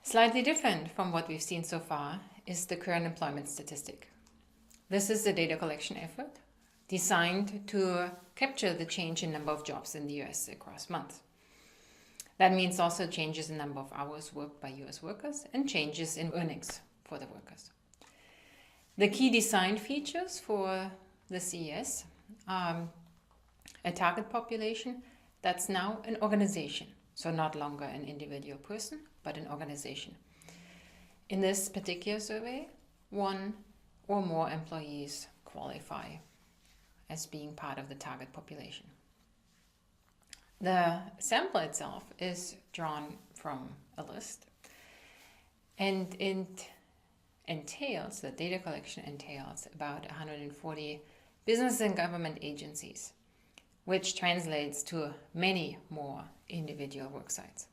Slightly different from what we've seen so far is the current employment statistic. This is a data collection effort designed to capture the change in number of jobs in the US across months. That means also changes in number of hours worked by US workers and changes in earnings for the workers. The key design features for the CES are a target population that's now an organization, so not longer an individual person, but an organization. In this particular survey, one or more employees qualify as being part of the target population. The sample itself is drawn from a list, and it entails, the data collection entails about 140 business and government agencies, which translates to many more individual worksites.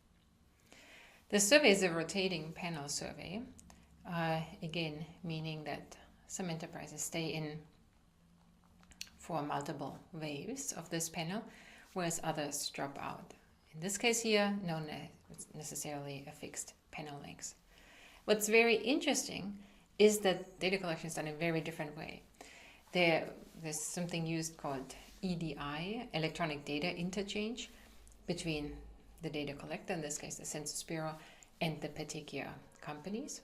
The survey is a rotating panel survey, again, meaning that some enterprises stay in for multiple waves of this panel, whereas others drop out. In this case here, no necessarily a fixed panel length. What's very interesting is that data collection is done in a very different way. There's something used called EDI, electronic data interchange, between the data collector, in this case the Census Bureau, and the particular companies.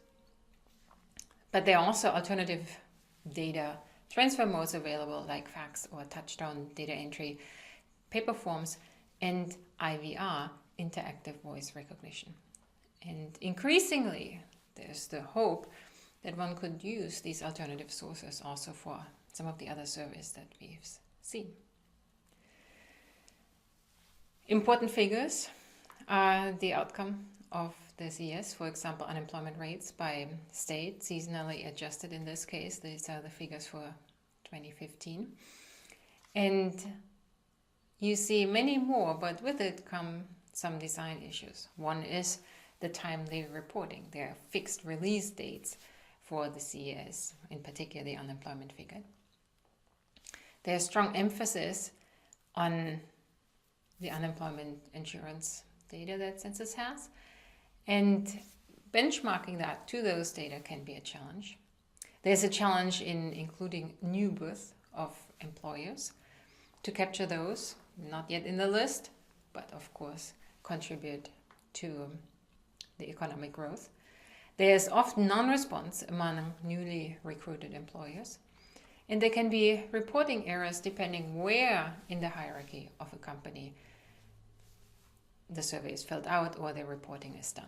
But there are also alternative data transfer modes available, like fax or touchstone data entry, paper forms, and IVR, interactive voice recognition. And increasingly, there's the hope that one could use these alternative sources also for some of the other surveys that we've seen. Important figures are the outcome of the CES, for example, unemployment rates by state, seasonally adjusted in this case. These are the figures for 2015. And you see many more, but with it come some design issues. One is the timely reporting. There are fixed release dates for the CES, in particular the unemployment figure. There's strong emphasis on the unemployment insurance data that Census has, and benchmarking that to those data can be a challenge. There's a challenge in including new birth of employers to capture those, not yet in the list, but of course contribute to the economic growth. There's often non-response among newly recruited employers, and there can be reporting errors depending where in the hierarchy of a company the survey is filled out or the reporting is done.